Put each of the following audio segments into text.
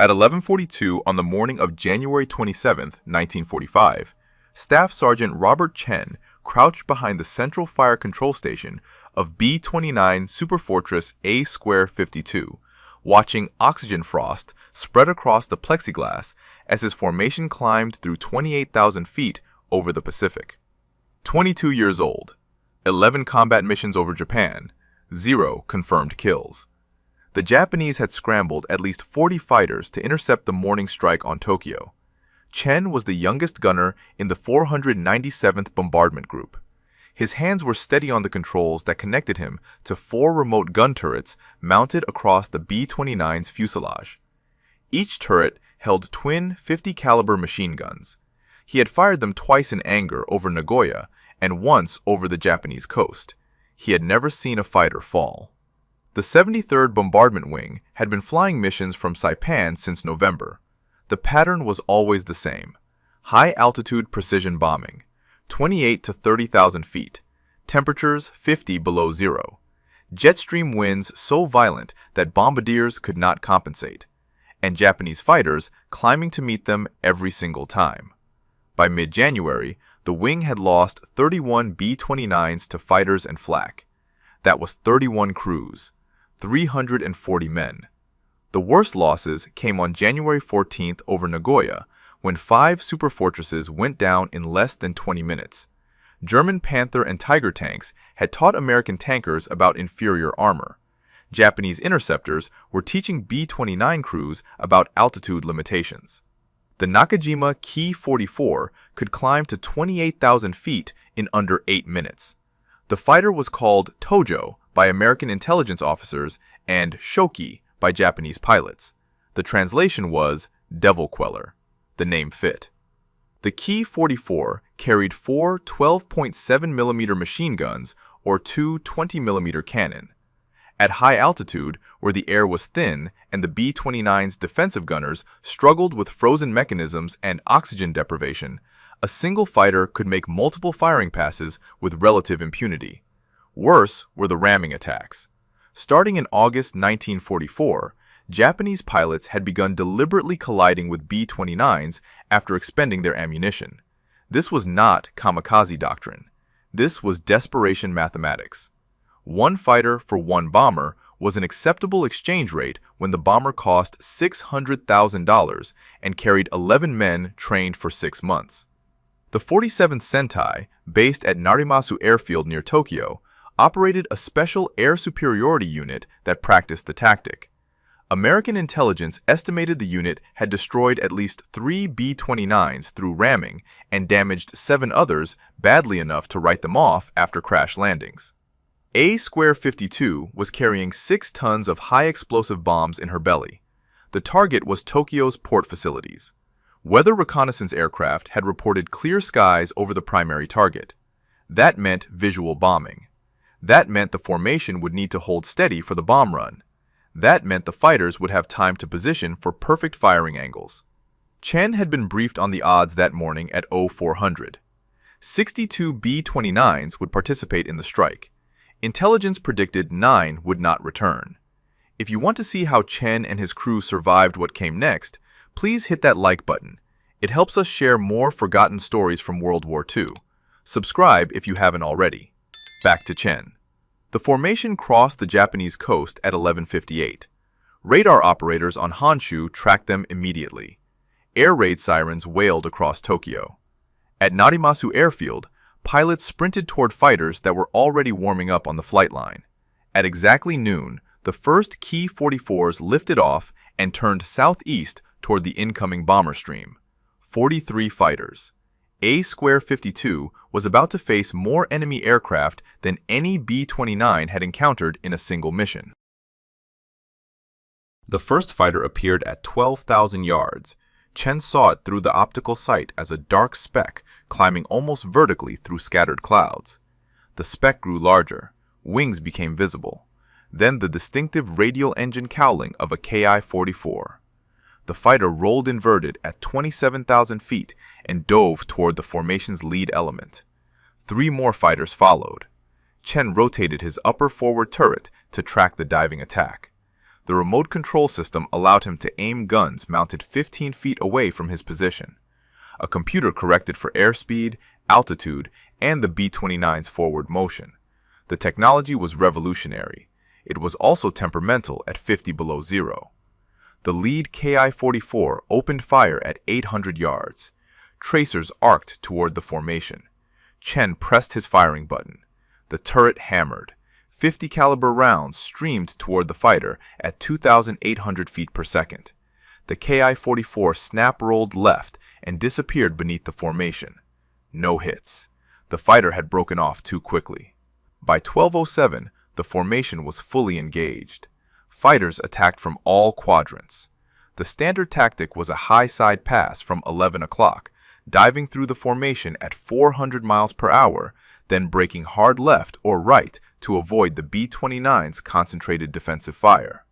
At 11:42 on the morning of January 27, 1945, Staff Sergeant Robert Chen crouched behind the central fire control station of B-29 Superfortress A-52, watching oxygen frost spread across the plexiglass as his formation climbed through 28,000 feet over the Pacific. 22 years old, 11 combat missions over Japan, 0 confirmed kills. The Japanese had scrambled at least 40 fighters to intercept the morning strike on Tokyo. Chen was the youngest gunner in the 497th Bombardment Group. His hands were steady on the controls that connected him to 4 remote gun turrets mounted across the B-29's fuselage. Each turret held twin 50-caliber machine guns. He had fired them twice in anger over Nagoya and once over the Japanese coast. He had never seen a fighter fall. The 73rd Bombardment Wing had been flying missions from Saipan since November. The pattern was always the same: high-altitude precision bombing, 28 to 30,000 feet, temperatures 50 below zero, jet stream winds so violent that bombardiers could not compensate, and Japanese fighters climbing to meet them every single time. By mid-January, the wing had lost 31 B-29s to fighters and flak. That was 31 crews, 340 men. The worst losses came on January 14th over Nagoya, when 5 superfortresses went down in less than 20 minutes. German Panther and Tiger tanks had taught American tankers about inferior armor. Japanese interceptors were teaching B-29 crews about altitude limitations. The Nakajima Ki-44 could climb to 28,000 feet in under 8 minutes. The fighter was called Tojo by American intelligence officers and Shoki by Japanese pilots. The translation was Devil Queller. The name fit. The Ki-44 carried 4 12.7mm machine guns or 2 20mm cannon. At high altitude, where the air was thin and the B-29's defensive gunners struggled with frozen mechanisms and oxygen deprivation, a single fighter could make multiple firing passes with relative impunity. Worse were the ramming attacks. Starting in August 1944, Japanese pilots had begun deliberately colliding with B-29s after expending their ammunition. This was not kamikaze doctrine. This was desperation mathematics. 1 fighter for 1 bomber was an acceptable exchange rate when the bomber cost $600,000 and carried 11 men trained for 6 months. The 47th Sentai, based at Narimasu Airfield near Tokyo, operated a special air superiority unit that practiced the tactic. American intelligence estimated the unit had destroyed at least 3 B-29s through ramming and damaged 7 others badly enough to write them off after crash landings. A-52 was carrying 6 tons of high-explosive bombs in her belly. The target was Tokyo's port facilities. Weather reconnaissance aircraft had reported clear skies over the primary target. That meant visual bombing. That meant the formation would need to hold steady for the bomb run. That meant the fighters would have time to position for perfect firing angles. Chen had been briefed on the odds that morning at 0400. 62 B-29s would participate in the strike. Intelligence predicted 9 would not return. If you want to see how Chen and his crew survived what came next, please hit that like button. It helps us share more forgotten stories from World War II. Subscribe if you haven't already. Back to Chen. The formation crossed the Japanese coast at 11:58. Radar operators on Honshu tracked them immediately. Air raid sirens wailed across Tokyo. At Narimasu Airfield, pilots sprinted toward fighters that were already warming up on the flight line. At exactly noon, the first Ki-44s lifted off and turned southeast toward the incoming bomber stream. 43 fighters. A-52 was about to face more enemy aircraft than any B-29 had encountered in a single mission. The first fighter appeared at 12,000 yards. Chen saw it through the optical sight as a dark speck climbing almost vertically through scattered clouds. The speck grew larger. Wings became visible. Then the distinctive radial engine cowling of a Ki-44. The fighter rolled inverted at 27,000 feet and dove toward the formation's lead element. 3 more fighters followed. Chen rotated his upper forward turret to track the diving attack. The remote control system allowed him to aim guns mounted 15 feet away from his position. A computer corrected for airspeed, altitude, and the B-29's forward motion. The technology was revolutionary. It was also temperamental at 50 below zero. The lead Ki-44 opened fire at 800 yards. Tracers arced toward the formation. Chen pressed his firing button. The turret hammered. 50 caliber rounds streamed toward the fighter at 2,800 feet per second. The Ki-44 snap-rolled left and disappeared beneath the formation. No hits. The fighter had broken off too quickly. By 12:07, the formation was fully engaged. Fighters attacked from all quadrants. The standard tactic was a high side pass from 11 o'clock, diving through the formation at 400 miles per hour, then breaking hard left or right to avoid the B-29's concentrated defensive fire.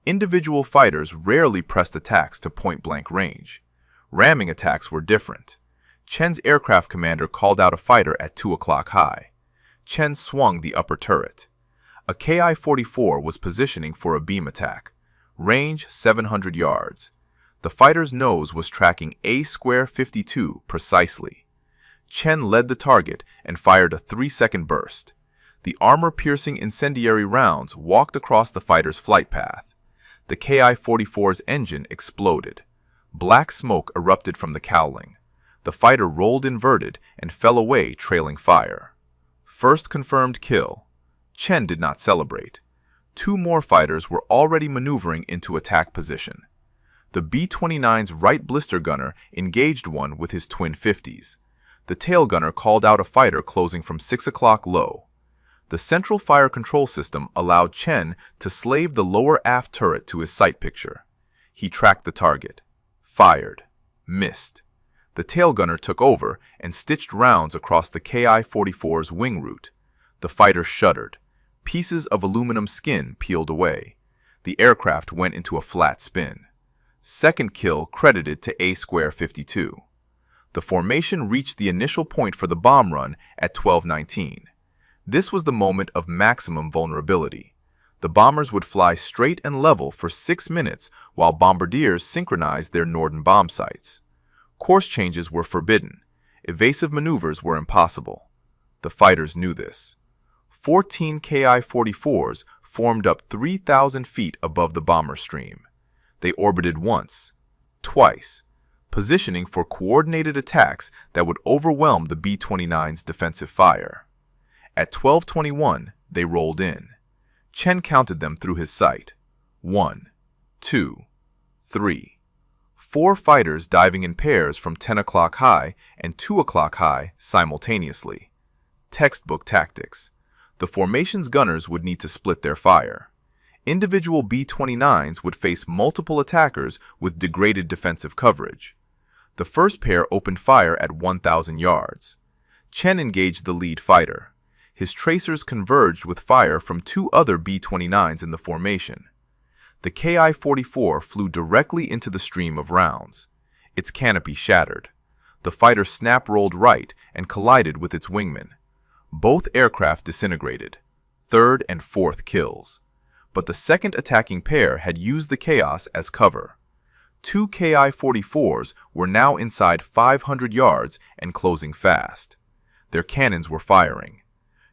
Individual fighters rarely pressed attacks to point-blank range. Ramming attacks were different. Chen's aircraft commander called out a fighter at 2 o'clock high. Chen swung the upper turret. A Ki-44 was positioning for a beam attack. Range 700 yards. The fighter's nose was tracking A-52 precisely. Chen led the target and fired a 3-second burst. The armor-piercing incendiary rounds walked across the fighter's flight path. The Ki-44's engine exploded. Black smoke erupted from the cowling. The fighter rolled inverted and fell away trailing fire. First confirmed kill. Chen did not celebrate. 2 more fighters were already maneuvering into attack position. The B-29's right blister gunner engaged one with his twin 50s. The tail gunner called out a fighter closing from 6 o'clock low. The central fire control system allowed Chen to slave the lower aft turret to his sight picture. He tracked the target. Fired. Missed. The tail gunner took over and stitched rounds across the Ki-44's wing root. The fighter shuddered. Pieces of aluminum skin peeled away. The aircraft went into a flat spin. Second kill credited to A-52. The formation reached the initial point for the bomb run at 12:19. This was the moment of maximum vulnerability. The bombers would fly straight and level for 6 minutes while bombardiers synchronized their Norden bomb sights. Course changes were forbidden. Evasive maneuvers were impossible. The fighters knew this. 14 Ki-44s formed up 3,000 feet above the bomber stream. They orbited once, twice, positioning for coordinated attacks that would overwhelm the B-29's defensive fire. At 12:21, they rolled in. Chen counted them through his sight. 1, 2, 3. 4 fighters diving in pairs from 10 o'clock high and 2 o'clock high simultaneously. Textbook tactics. The formation's gunners would need to split their fire. Individual B-29s would face multiple attackers with degraded defensive coverage. The first pair opened fire at 1,000 yards. Chen engaged the lead fighter. His tracers converged with fire from 2 other B-29s in the formation. The Ki-44 flew directly into the stream of rounds. Its canopy shattered. The fighter snap-rolled right and collided with its wingman. Both aircraft disintegrated. 3rd and 4th kills. But the second attacking pair had used the chaos as cover. 2 Ki-44s were now inside 500 yards and closing fast. Their cannons were firing.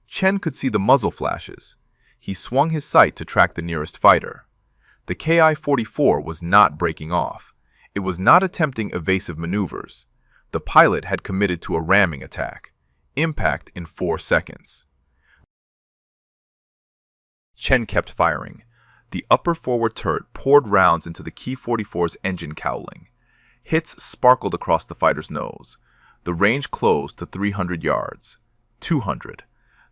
Chen could see the muzzle flashes. He swung his sight to track the nearest fighter. The Ki-44 was not breaking off. It was not attempting evasive maneuvers. The pilot had committed to a ramming attack. Impact in 4 seconds. Chen kept firing. The upper forward turret poured rounds into the Ki-44's engine cowling. Hits sparkled across the fighter's nose. The range closed to 300 yards. 200.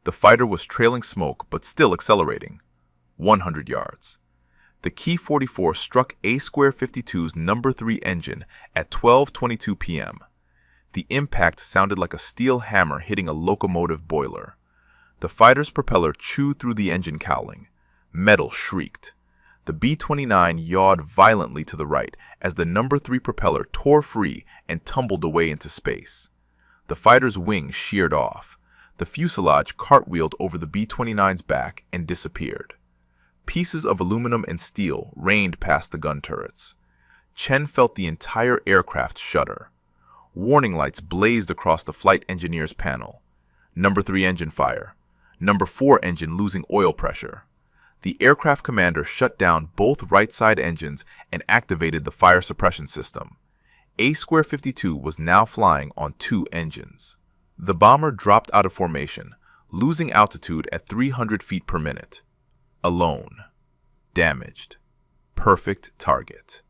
The fighter was trailing smoke but still accelerating. 100 yards. The Ki-44 struck A-52's number 3 engine at 12:22 p.m. The impact sounded like a steel hammer hitting a locomotive boiler. The fighter's propeller chewed through the engine cowling. Metal shrieked. The B-29 yawed violently to the right as the number 3 propeller tore free and tumbled away into space. The fighter's wing sheared off. The fuselage cartwheeled over the B-29's back and disappeared. Pieces of aluminum and steel rained past the gun turrets. Chen felt the entire aircraft shudder. Warning lights blazed across the flight engineer's panel. Number 3 engine fire. Number 4 engine losing oil pressure. The aircraft commander shut down both right side engines and activated the fire suppression system. A-52 was now flying on 2 engines. The bomber dropped out of formation, losing altitude at 300 feet per minute. Alone. Damaged. Perfect target.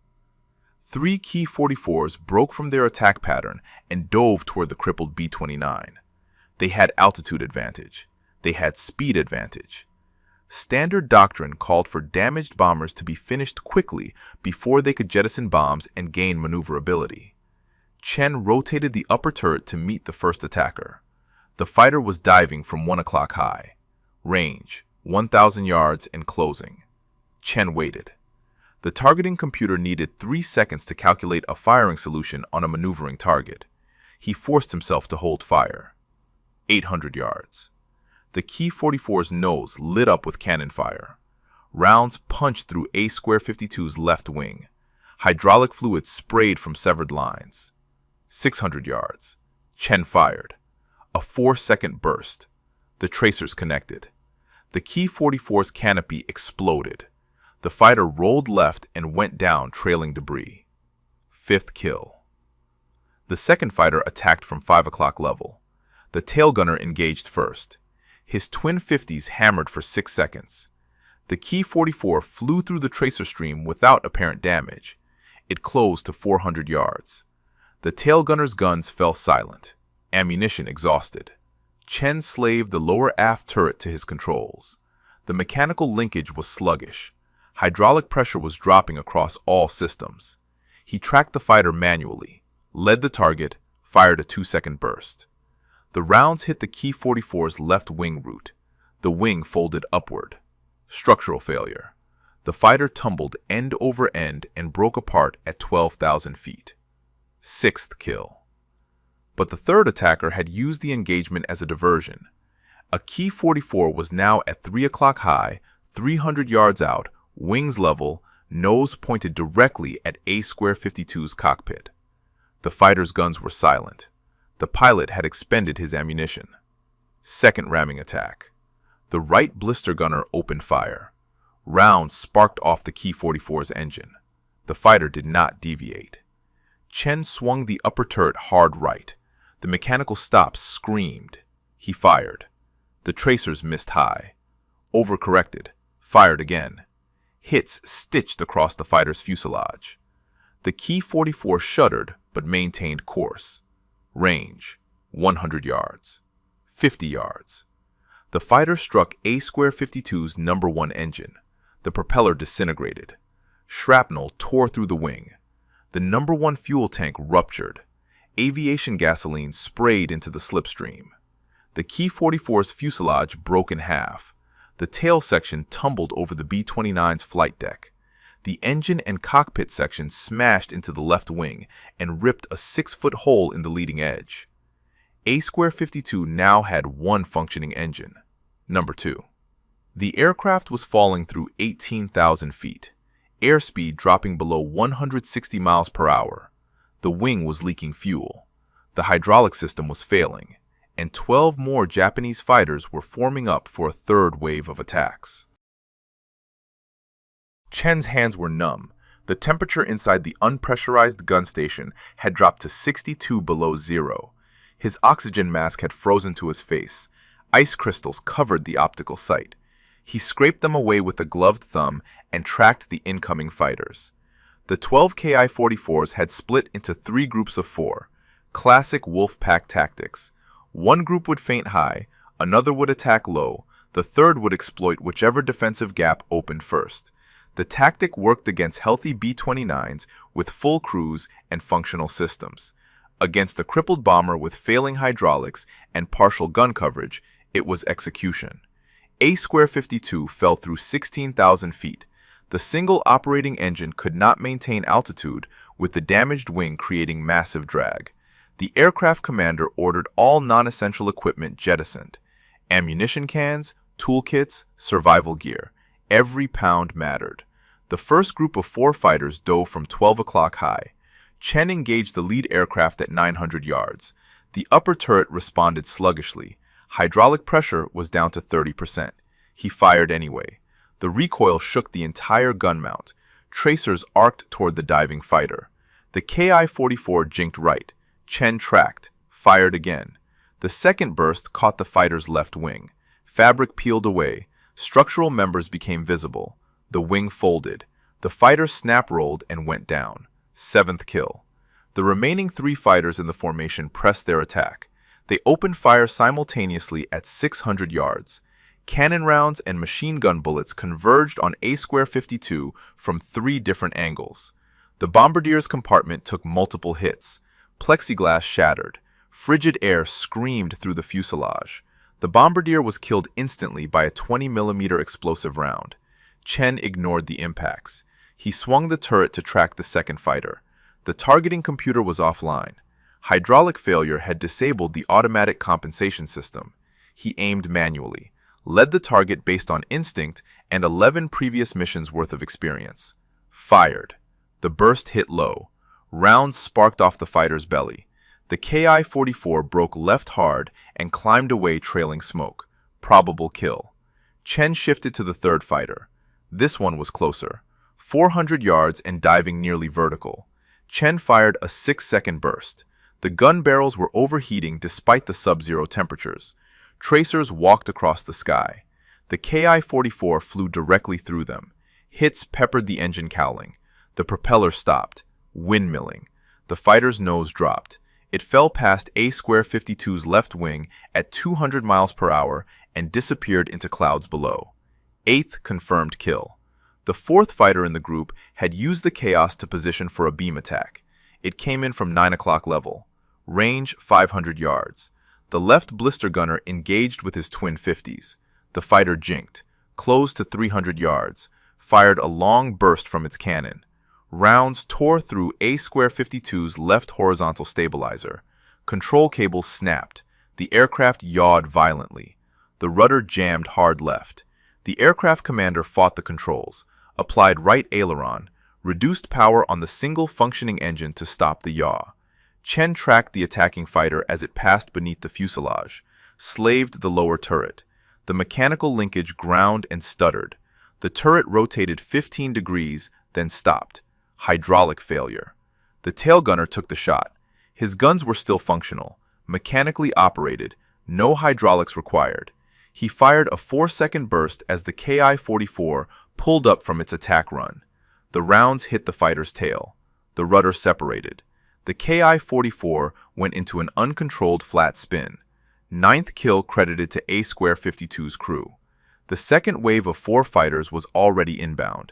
3 Ki-44s broke from their attack pattern and dove toward the crippled B-29. They had altitude advantage. They had speed advantage. Standard doctrine called for damaged bombers to be finished quickly before they could jettison bombs and gain maneuverability. Chen rotated the upper turret to meet the first attacker. The fighter was diving from 1 o'clock high. Range, 1,000 yards and closing. Chen waited. The targeting computer needed 3 seconds to calculate a firing solution on a maneuvering target. He forced himself to hold fire. 800 yards. The Ki-44's nose lit up with cannon fire. Rounds punched through A-52's left wing. Hydraulic fluid sprayed from severed lines. 600 yards. Chen fired. A 4-second burst. The tracers connected. The Ki-44's canopy exploded. The fighter rolled left and went down, trailing debris. 5th kill. The second fighter attacked from 5 o'clock level. The tail gunner engaged first. His twin 50s hammered for 6 seconds. The Ki-44 flew through the tracer stream without apparent damage. It closed to 400 yards. The tail gunner's guns fell silent, ammunition exhausted. Chen slaved the lower aft turret to his controls. The mechanical linkage was sluggish. Hydraulic pressure was dropping across all systems. He tracked the fighter manually, led the target, fired a 2-second burst. The rounds hit the Ki-44's left wing root. The wing folded upward. Structural failure. The fighter tumbled end over end and broke apart at 12,000 feet. 6th kill. But the third attacker had used the engagement as a diversion. A Ki-44 was now at 3 o'clock high, 300 yards out, wings level, nose pointed directly at A-52's cockpit. The fighter's guns were silent. The pilot had expended his ammunition. Second ramming attack. The right blister gunner opened fire. Rounds sparked off the Ki-44's engine. The fighter did not deviate. Chen swung the upper turret hard right. The mechanical stops screamed. He fired. The tracers missed high. Overcorrected. Fired again. Hits stitched across the fighter's fuselage. The Ki-44 shuddered but maintained course. Range, 100 yards. 50 yards. The fighter struck A-52's number 1 engine. The propeller disintegrated. Shrapnel tore through the wing. The number 1 fuel tank ruptured. Aviation gasoline sprayed into the slipstream. The Ki-44's fuselage broke in half. The tail section tumbled over the B-29's flight deck. The engine and cockpit section smashed into the left wing and ripped a 6-foot hole in the leading edge. A-52 now had 1 functioning engine. Number 2. The aircraft was falling through 18,000 feet, airspeed dropping below 160 miles per hour. The wing was leaking fuel. The hydraulic system was failing, and 12 more Japanese fighters were forming up for a third wave of attacks. Chen's hands were numb. The temperature inside the unpressurized gun station had dropped to 62 below zero. His oxygen mask had frozen to his face. Ice crystals covered the optical sight. He scraped them away with a gloved thumb and tracked the incoming fighters. The 12 Ki-44s had split into 3 groups of 4, classic wolf pack tactics. One group would feint high, another would attack low, the third would exploit whichever defensive gap opened first. The tactic worked against healthy B-29s with full crews and functional systems. Against a crippled bomber with failing hydraulics and partial gun coverage, it was execution. A-52 fell through 16,000 feet. The single operating engine could not maintain altitude, with the damaged wing creating massive drag. The aircraft commander ordered all non-essential equipment jettisoned. Ammunition cans, toolkits, survival gear. Every pound mattered. The first group of 4 fighters dove from 12 o'clock high. Chen engaged the lead aircraft at 900 yards. The upper turret responded sluggishly. Hydraulic pressure was down to 30%. He fired anyway. The recoil shook the entire gun mount. Tracers arced toward the diving fighter. The Ki-44 jinked right. Chen tracked, fired again. The second burst caught the fighter's left wing. Fabric peeled away. Structural members became visible. The wing folded. The fighter snap-rolled and went down. 7th kill. The remaining 3 fighters in the formation pressed their attack. They opened fire simultaneously at 600 yards. Cannon rounds and machine gun bullets converged on A-52 from 3 different angles. The bombardier's compartment took multiple hits. Plexiglass shattered. Frigid air screamed through the fuselage. The bombardier was killed instantly by a 20mm explosive round. Chen ignored the impacts. He swung the turret to track the second fighter. The targeting computer was offline. Hydraulic failure had disabled the automatic compensation system. He aimed manually, led the target based on instinct and 11 previous missions worth of experience. Fired. The burst hit low. Rounds sparked off the fighter's belly. The Ki-44 broke left hard and climbed away trailing smoke. Probable kill. Chen shifted to the third fighter. This one was closer. 400 yards and diving nearly vertical. Chen fired a 6-second burst. The gun barrels were overheating despite the sub-zero temperatures. Tracers walked across the sky. The Ki-44 flew directly through them. Hits peppered the engine cowling. The propeller stopped, windmilling. The fighter's nose dropped. It fell past A-52's left wing at 200 miles per hour and disappeared into clouds below. 8th confirmed kill. The 4th fighter in the group had used the chaos to position for a beam attack. It came in from 9 o'clock level. Range 500 yards. The left blister gunner engaged with his twin 50s. The fighter jinked, closed to 300 yards, fired a long burst from its cannon. Rounds tore through A-52's left horizontal stabilizer. Control cables snapped. The aircraft yawed violently. The rudder jammed hard left. The aircraft commander fought the controls, applied right aileron, reduced power on the single functioning engine to stop the yaw. Chen tracked the attacking fighter as it passed beneath the fuselage, slaved the lower turret. The mechanical linkage ground and stuttered. The turret rotated 15 degrees, then stopped. Hydraulic failure. The tail gunner took the shot. His guns were still functional, mechanically operated, no hydraulics required. He fired a 4-second burst as the Ki-44 pulled up from its attack run. The rounds hit the fighter's tail. The rudder separated. The Ki-44 went into an uncontrolled flat spin. 9th kill credited to A-52's crew. The second wave of 4 fighters was already inbound.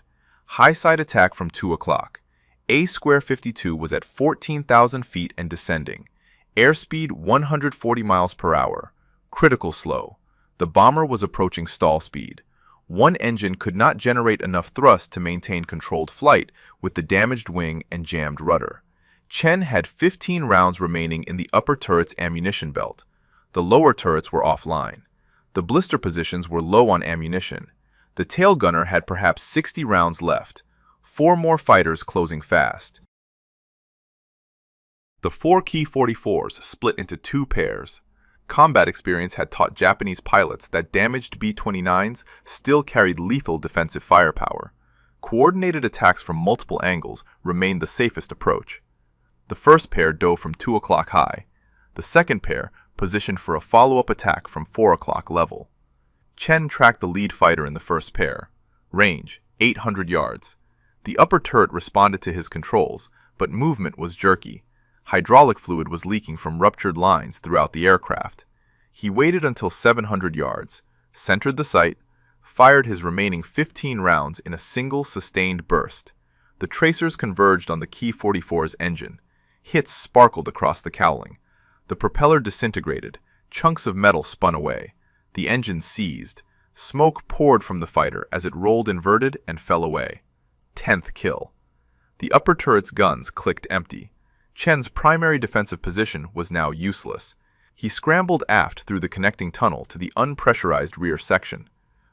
High side attack from 2 o'clock. A-52 was at 14,000 feet and descending. Airspeed 140 miles per hour. Critical slow. The bomber was approaching stall speed. One engine could not generate enough thrust to maintain controlled flight with the damaged wing and jammed rudder. Chen had 15 rounds remaining in the upper turret's ammunition belt. The lower turrets were offline. The blister positions were low on ammunition. The tail gunner had perhaps 60 rounds left. 4 more fighters closing fast. The 4 Ki-44s split into 2 pairs. Combat experience had taught Japanese pilots that damaged B-29s still carried lethal defensive firepower. Coordinated attacks from multiple angles remained the safest approach. The first pair dove from 2 o'clock high. The second pair positioned for a follow-up attack from 4 o'clock level. Chen tracked the lead fighter in the first pair. Range, 800 yards. The upper turret responded to his controls, but movement was jerky. Hydraulic fluid was leaking from ruptured lines throughout the aircraft. He waited until 700 yards, centered the sight, fired his remaining 15 rounds in a single sustained burst. The tracers converged on the Ki-44's engine. Hits sparkled across the cowling. The propeller disintegrated. Chunks of metal spun away. The engine seized. Smoke poured from the fighter as it rolled inverted and fell away. 10th kill. The upper turret's guns clicked empty. Chen's primary defensive position was now useless. He scrambled aft through the connecting tunnel to the unpressurized rear section.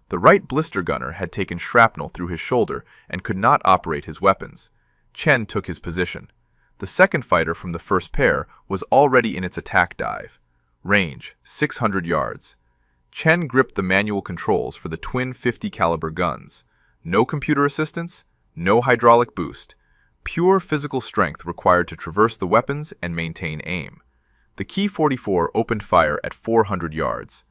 The right blister gunner had taken shrapnel through his shoulder and could not operate his weapons. Chen took his position. The second fighter from the first pair was already in its attack dive. Range, 600 yards. Chen gripped the manual controls for the twin 50 caliber guns. No computer assistance, no hydraulic boost. Pure physical strength required to traverse the weapons and maintain aim. The Key 44 opened fire at 400 yards.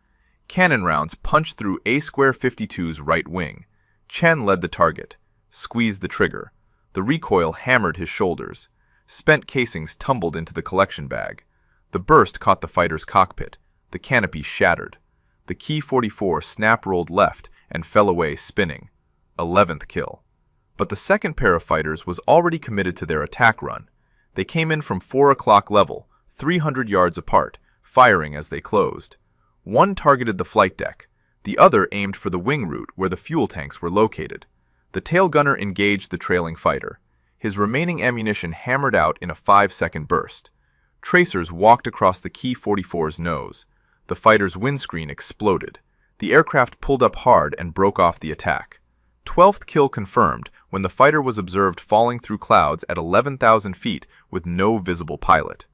Cannon rounds punched through A-52's right wing. Chen led the target, squeezed the trigger. The recoil hammered his shoulders. Spent casings tumbled into the collection bag. The burst caught the fighter's cockpit. The canopy shattered. The Key 44 snap-rolled left and fell away spinning. 11th kill. But the second pair of fighters was already committed to their attack run. They came in from 4 o'clock level, 300 yards apart, firing as they closed. One targeted the flight deck. The other aimed for the wing route where the fuel tanks were located. The tail gunner engaged the trailing fighter. His remaining ammunition hammered out in a 5-second burst. Tracers walked across the Key 44's nose. The fighter's windscreen exploded. The aircraft pulled up hard and broke off the attack. 12th kill confirmed when the fighter was observed falling through clouds at 11,000 feet with no visible pilot.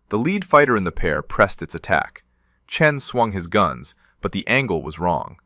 The lead fighter in the pair pressed its attack. Chen swung his guns, but the angle was wrong.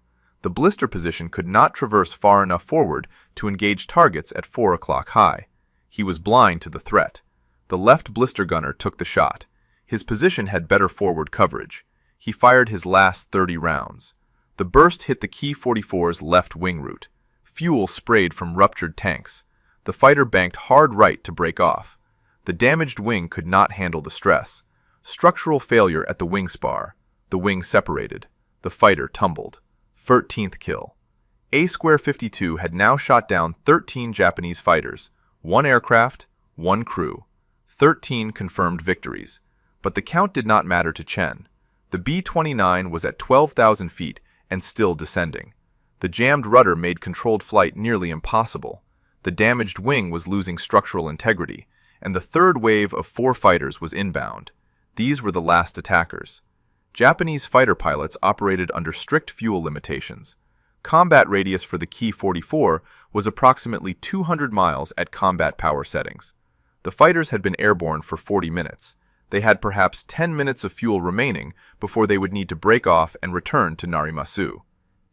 The blister position could not traverse far enough forward to engage targets at 4 o'clock high. He was blind to the threat. The left blister gunner took the shot. His position had better forward coverage. He fired his last 30 rounds. The burst hit the Key 44's left wing route. Fuel sprayed from ruptured tanks. The fighter banked hard right to break off. The damaged wing could not handle the stress. Structural failure at the wing spar. The wing separated. The fighter tumbled. 13th kill. A-52 had now shot down 13 Japanese fighters, 1 aircraft, 1 crew. 13 confirmed victories. But the count did not matter to Chen. The B-29 was at 12,000 feet and still descending. The jammed rudder made controlled flight nearly impossible. The damaged wing was losing structural integrity, and the third wave of 4 fighters was inbound. These were the last attackers. Japanese fighter pilots operated under strict fuel limitations. Combat radius for the Key 44 was approximately 200 miles at combat power settings. The fighters had been airborne for 40 minutes. They had perhaps 10 minutes of fuel remaining before they would need to break off and return to Narimasu.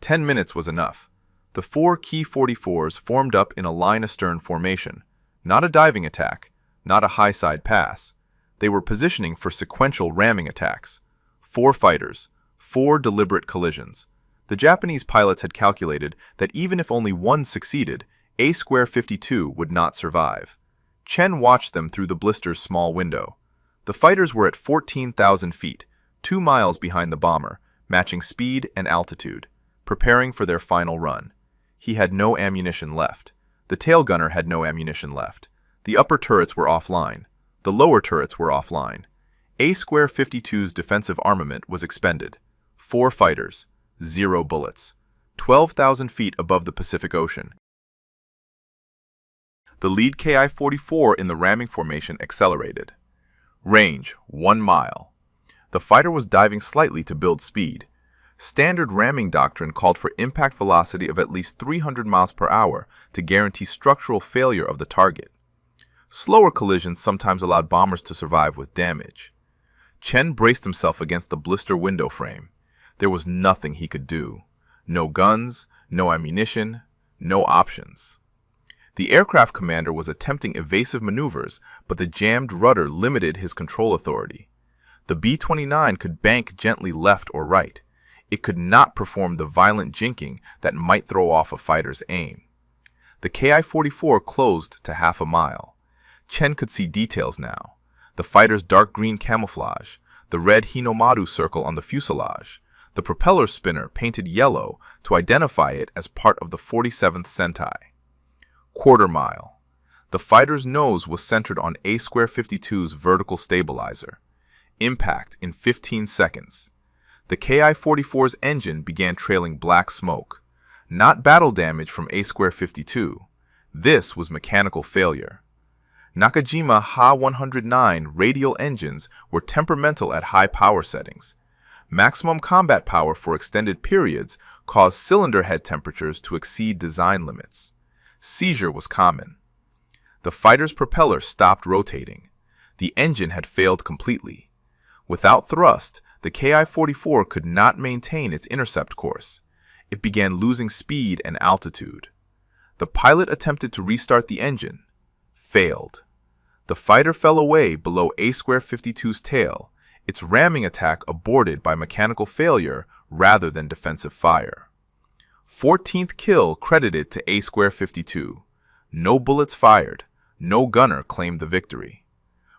10 minutes was enough. The 4 Key 44s formed up in a line-astern formation. Not a diving attack, not a high-side pass. They were positioning for sequential ramming attacks. 4 fighters, 4 deliberate collisions. The Japanese pilots had calculated that even if only one succeeded, A-52 would not survive. Chen watched them through the blister's small window. The fighters were at 14,000 feet, 2 miles behind the bomber, matching speed and altitude, preparing for their final run. He had no ammunition left. The tail gunner had no ammunition left. The upper turrets were offline. The lower turrets were offline. A-52's defensive armament was expended. 4 fighters, 0 bullets. 12,000 feet above the Pacific Ocean. The lead Ki-44 in the ramming formation accelerated. Range, 1 mile. The fighter was diving slightly to build speed. Standard ramming doctrine called for impact velocity of at least 300 miles per hour to guarantee structural failure of the target. Slower collisions sometimes allowed bombers to survive with damage. Chen braced himself against the blister window frame. There was nothing he could do. No guns, no ammunition, no options. The aircraft commander was attempting evasive maneuvers, but the jammed rudder limited his control authority. The B-29 could bank gently left or right. It could not perform the violent jinking that might throw off a fighter's aim. The Ki-44 closed to half a mile. Chen could see details now. The fighter's dark green camouflage, the red Hinomaru circle on the fuselage, the propeller spinner painted yellow to identify it as part of the 47th Sentai. Quarter mile. The fighter's nose was centered on A-52's vertical stabilizer. Impact in 15 seconds. The Ki-44's engine began trailing black smoke. Not battle damage from A-52. This was mechanical failure. Nakajima Ha-109 radial engines were temperamental at high power settings. Maximum combat power for extended periods caused cylinder head temperatures to exceed design limits. Seizure was common. The fighter's propeller stopped rotating. The engine had failed completely. Without thrust, the Ki-44 could not maintain its intercept course. It began losing speed and altitude. The pilot attempted to restart the engine. Failed. The fighter fell away below A-52's tail, its ramming attack aborted by mechanical failure rather than defensive fire. 14th kill credited to A-52. No bullets fired. No gunner claimed the victory.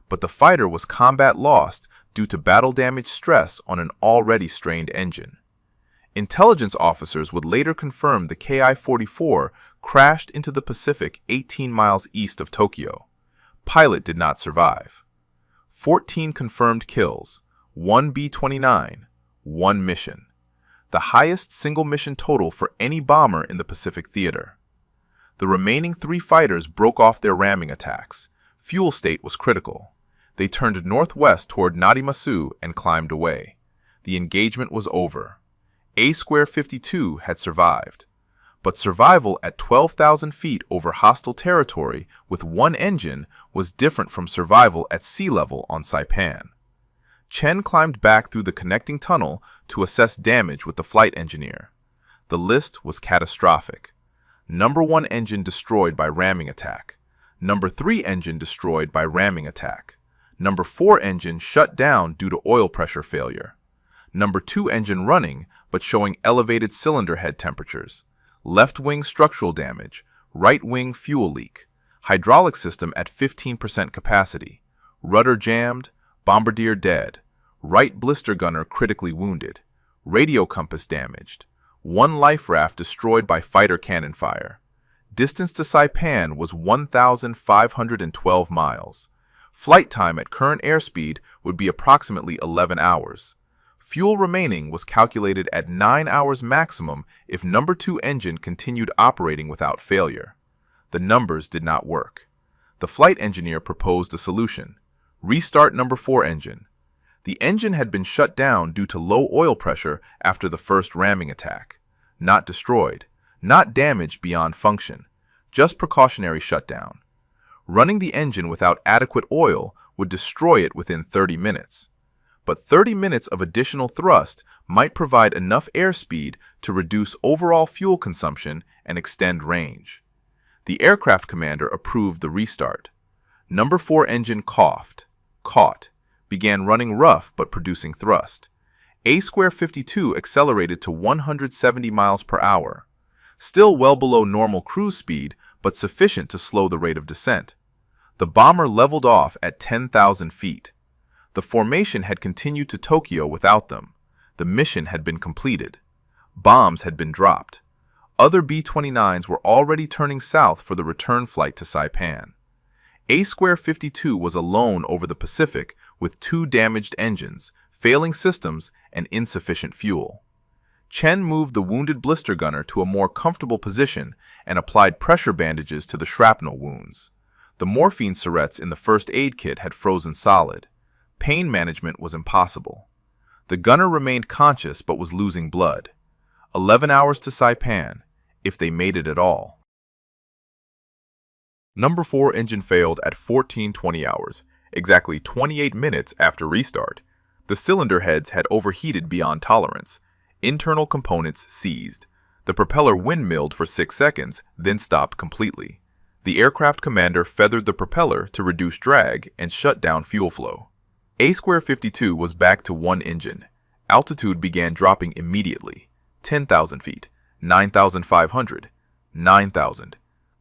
But the fighter was combat lost due to battle damage stress on an already strained engine. Intelligence officers would later confirm the Ki-44 crashed into the Pacific 18 miles east of Tokyo. Pilot did not survive. 14 confirmed kills, 1 B-29, 1 mission. The highest single mission total for any bomber in the Pacific theater. The remaining 3 fighters broke off their ramming attacks. Fuel state was critical. They turned northwest toward Narimasu and climbed away. The engagement was over. A-52 had survived. But survival at 12,000 feet over hostile territory with 1 engine was different from survival at sea level on Saipan. Chen climbed back through the connecting tunnel to assess damage with the flight engineer. The list was catastrophic. Number 1 engine destroyed by ramming attack. Number 3 engine destroyed by ramming attack. Number 4 engine shut down due to oil pressure failure. Number 2 engine running but showing elevated cylinder head temperatures. Left wing structural damage. Right wing fuel leak. Hydraulic system at 15% capacity. Rudder jammed. Bombardier dead. Right blister gunner critically wounded. Radio compass damaged. 1 life raft destroyed by fighter cannon fire. Distance to Saipan was 1,512 miles. Flight time at current airspeed would be approximately 11 hours. Fuel remaining was calculated at 9 hours maximum if number 2 engine continued operating without failure. The numbers did not work. The flight engineer proposed a solution. Restart number 4 engine. The engine had been shut down due to low oil pressure after the first ramming attack. Not destroyed. Not damaged beyond function. Just precautionary shutdown. Running the engine without adequate oil would destroy it within 30 minutes. But 30 minutes of additional thrust might provide enough airspeed to reduce overall fuel consumption and extend range. The aircraft commander approved the restart. Number 4 engine caught, began running rough but producing thrust. A-52 accelerated to 170 miles per hour, still well below normal cruise speed but sufficient to slow the rate of descent. The bomber leveled off at 10,000 feet. The formation had continued to Tokyo without them. The mission had been completed. Bombs had been dropped. Other B-29s were already turning south for the return flight to Saipan. A-52 was alone over the Pacific with 2 damaged engines, failing systems, and insufficient fuel. Chen moved the wounded blister gunner to a more comfortable position and applied pressure bandages to the shrapnel wounds. The morphine syrettes in the first aid kit had frozen solid. Pain management was impossible. The gunner remained conscious but was losing blood. 11 hours to Saipan, if they made it at all. Number 4 engine failed at 14:20 hours, exactly 28 minutes after restart. The cylinder heads had overheated beyond tolerance. Internal components seized. The propeller windmilled for 6 seconds, then stopped completely. The aircraft commander feathered the propeller to reduce drag and shut down fuel flow. A-52 was back to 1 engine. Altitude began dropping immediately. 10,000 feet, 9,500, 9,000.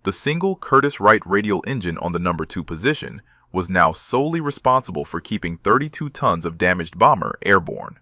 The single Curtiss Wright radial engine on the number 2 position was now solely responsible for keeping 32 tons of damaged bomber airborne.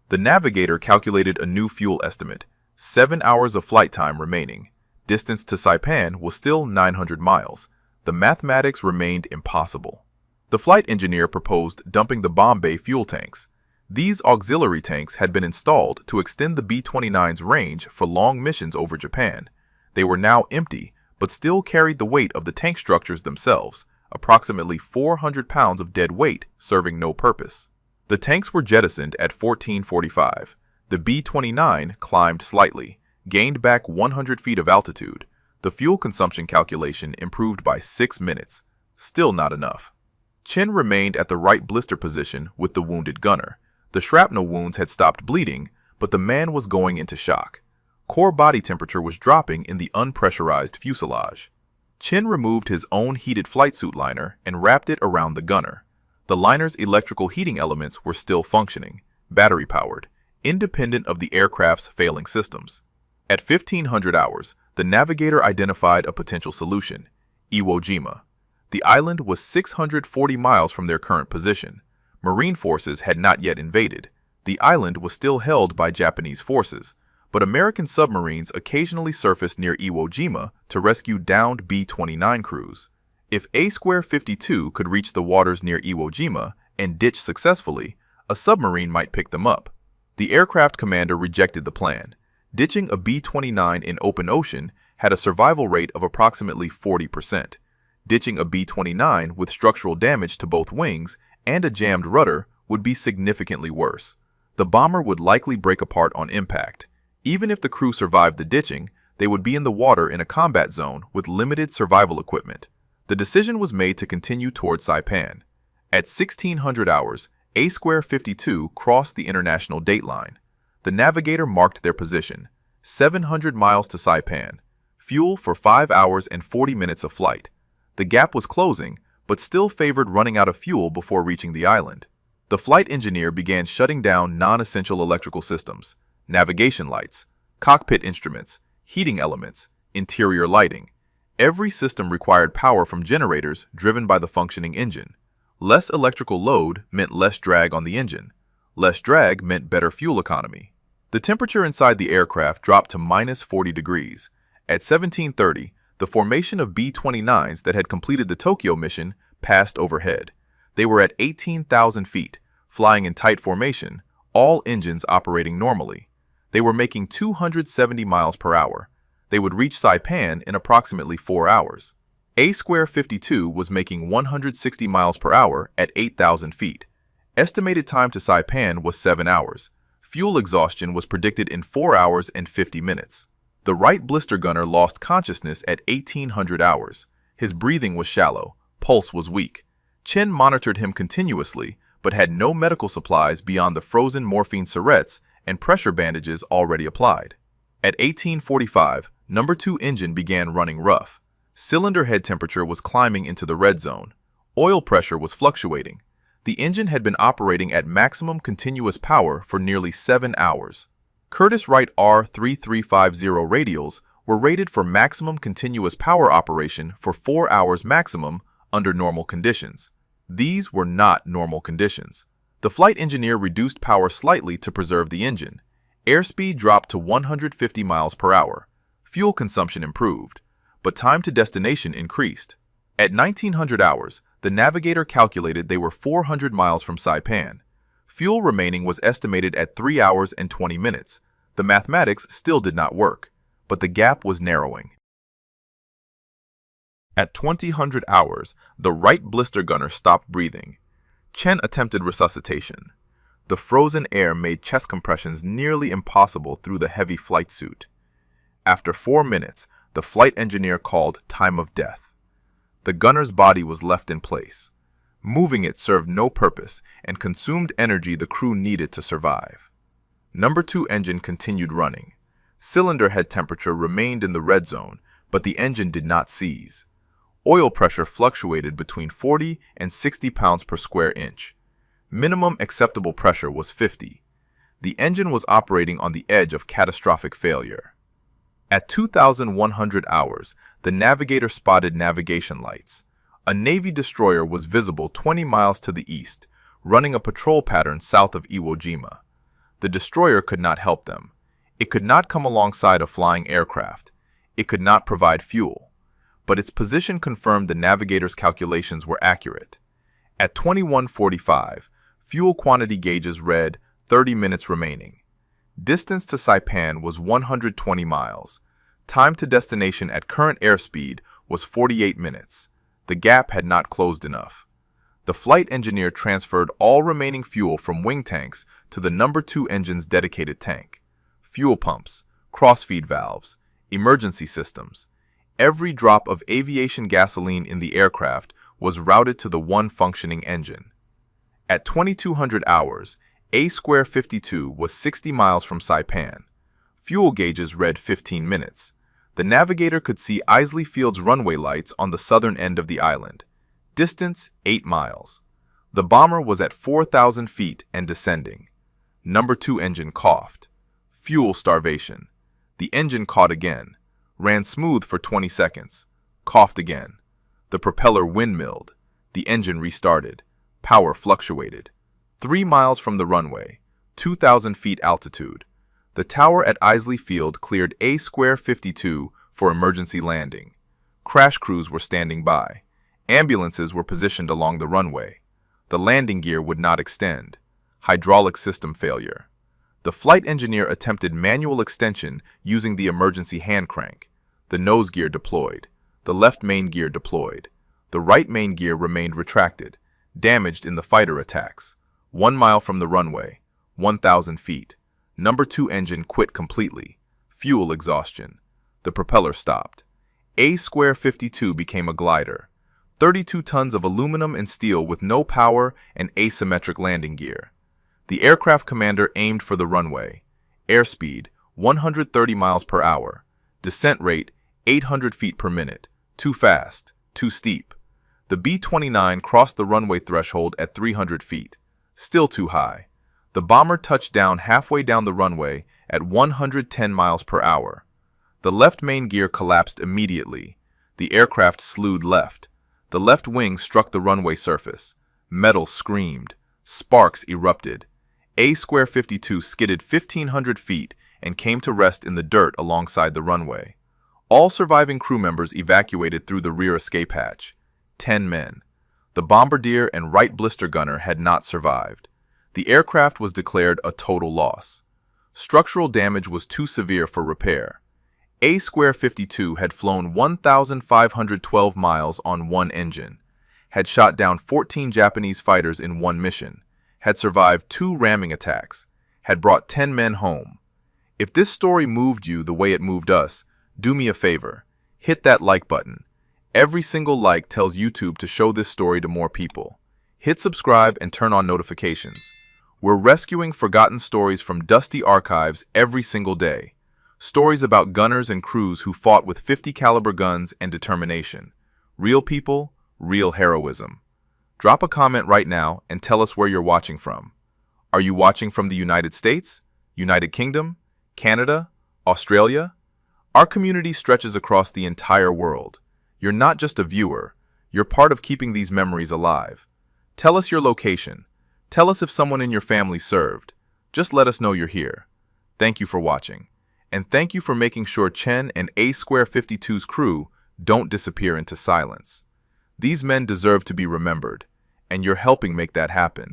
The navigator calculated a new fuel estimate, 7 hours of flight time remaining. Distance to Saipan was still 900 miles. The mathematics remained impossible. The flight engineer proposed dumping the bomb bay fuel tanks. These auxiliary tanks had been installed to extend the B-29's range for long missions over Japan. They were now empty, but still carried the weight of the tank structures themselves, approximately 400 pounds of dead weight serving no purpose. The tanks were jettisoned at 14:45. The B-29 climbed slightly, gained back 100 feet of altitude. The fuel consumption calculation improved by 6 minutes. Still not enough. Chen remained at the right blister position with the wounded gunner. The shrapnel wounds had stopped bleeding, but the man was going into shock. Core body temperature was dropping in the unpressurized fuselage. Chen removed his own heated flight suit liner and wrapped it around the gunner. The liner's electrical heating elements were still functioning, battery-powered, independent of the aircraft's failing systems. At 1500 hours, the navigator identified a potential solution: Iwo Jima. The island was 640 miles from their current position. Marine forces had not yet invaded. The island was still held by Japanese forces, but American submarines occasionally surfaced near Iwo Jima to rescue downed B-29 crews. If A-52 could reach the waters near Iwo Jima and ditch successfully, a submarine might pick them up. The aircraft commander rejected the plan. Ditching a B-29 in open ocean had a survival rate of approximately 40%. Ditching a B-29 with structural damage to both wings and a jammed rudder would be significantly worse. The bomber would likely break apart on impact. Even if the crew survived the ditching, they would be in the water in a combat zone with limited survival equipment. The decision was made to continue toward Saipan. At 1600 hours, A-52 crossed the international dateline. The navigator marked their position: 700 miles to Saipan. Fuel for 5 hours and 40 minutes of flight. The gap was closing, but still favored running out of fuel before reaching the island. The flight engineer began shutting down non-essential electrical systems: navigation lights, cockpit instruments, heating elements, interior lighting. Every system required power from generators driven by the functioning engine. Less electrical load meant less drag on the engine. Less drag meant better fuel economy. The temperature inside the aircraft dropped to minus 40 degrees. At 17:30, the formation of B-29s that had completed the Tokyo mission passed overhead. They were at 18,000 feet, flying in tight formation, all engines operating normally. They were making 270 miles per hour. They would reach Saipan in approximately 4 hours. A-52 was making 160 miles per hour at 8,000 feet. Estimated time to Saipan was 7 hours. Fuel exhaustion was predicted in 4 hours and 50 minutes. The right blister gunner lost consciousness at 1800 hours. His breathing was shallow. Pulse was weak. Chen monitored him continuously, but had no medical supplies beyond the frozen morphine syrettes and pressure bandages already applied. At 1845, number 2 engine began running rough. Cylinder head temperature was climbing into the red zone. Oil pressure was fluctuating. The engine had been operating at maximum continuous power for nearly 7 hours. Curtiss-Wright R-3350 radials were rated for maximum continuous power operation for 4 hours maximum under normal conditions. These were not normal conditions. The flight engineer reduced power slightly to preserve the engine. Airspeed dropped to 150 miles per hour. Fuel consumption improved, but time to destination increased. At 1900 hours, the navigator calculated they were 400 miles from Saipan. Fuel remaining was estimated at 3 hours and 20 minutes. The mathematics still did not work, but the gap was narrowing. At 2000 hours, the right blister gunner stopped breathing. Chen attempted resuscitation. The frozen air made chest compressions nearly impossible through the heavy flight suit. After 4 minutes, the flight engineer called time of death. The gunner's body was left in place. Moving it served no purpose and consumed energy the crew needed to survive. Number 2 engine continued running. Cylinder head temperature remained in the red zone, but the engine did not seize. Oil pressure fluctuated between 40 and 60 pounds per square inch. Minimum acceptable pressure was 50. The engine was operating on the edge of catastrophic failure. At 2100 hours, the navigator spotted navigation lights. A Navy destroyer was visible 20 miles to the east, running a patrol pattern south of Iwo Jima. The destroyer could not help them. It could not come alongside a flying aircraft. It could not provide fuel. But its position confirmed the navigator's calculations were accurate. At 2145, fuel quantity gauges read 30 minutes remaining. Distance to Saipan was 120 miles. Time to destination at current airspeed was 48 minutes. The gap had not closed enough. The flight engineer transferred all remaining fuel from wing tanks to the number 2 engine's dedicated tank. Fuel pumps, crossfeed valves, emergency systems. Every drop of aviation gasoline in the aircraft was routed to the one functioning engine. At 2200 hours, A52 was 60 miles from Saipan. Fuel gauges read 15 minutes. The navigator could see Isley Field's runway lights on the southern end of the island. Distance, 8 miles. The bomber was at 4,000 feet and descending. Number 2 engine coughed. Fuel starvation. The engine caught again. Ran smooth for 20 seconds. Coughed again. The propeller windmilled. The engine restarted. Power fluctuated. 3 miles from the runway, 2,000 feet altitude. The tower at Isley Field cleared A52 for emergency landing. Crash crews were standing by. Ambulances were positioned along the runway. The landing gear would not extend. Hydraulic system failure. The flight engineer attempted manual extension using the emergency hand crank. The nose gear deployed. The left main gear deployed. The right main gear remained retracted, damaged in the fighter attacks. 1 mile from the runway, 1,000 feet. Number 2 engine quit completely. Fuel exhaustion. The propeller stopped. A52 became a glider. 32 tons of aluminum and steel with no power and asymmetric landing gear. The aircraft commander aimed for the runway. Airspeed, 130 miles per hour. Descent rate, 800 feet per minute. Too fast, too steep. The B-29 crossed the runway threshold at 300 feet. Still too high. The bomber touched down halfway down the runway at 110 miles per hour. The left main gear collapsed immediately. The aircraft slewed left. The left wing struck the runway surface. Metal screamed. Sparks erupted. A52 skidded 1,500 feet and came to rest in the dirt alongside the runway. All surviving crew members evacuated through the rear escape hatch. 10 men. The bombardier and right blister gunner had not survived. The aircraft was declared a total loss. Structural damage was too severe for repair. A52 had flown 1,512 miles on one engine, had shot down 14 Japanese fighters in one mission, had survived 2 ramming attacks, had brought 10 men home. If this story moved you the way it moved us, do me a favor. Hit that like button. Every single like tells YouTube to show this story to more people. Hit subscribe and turn on notifications. We're rescuing forgotten stories from dusty archives every single day. Stories about gunners and crews who fought with 50 caliber guns and determination. Real people, real heroism. Drop a comment right now and tell us where you're watching from. Are you watching from the United States, United Kingdom, Canada, Australia? Our community stretches across the entire world. You're not just a viewer, you're part of keeping these memories alive. Tell us your location. Tell us if someone in your family served. Just let us know you're here. Thank you for watching. And thank you for making sure Chen and A52's crew don't disappear into silence. These men deserve to be remembered, and you're helping make that happen.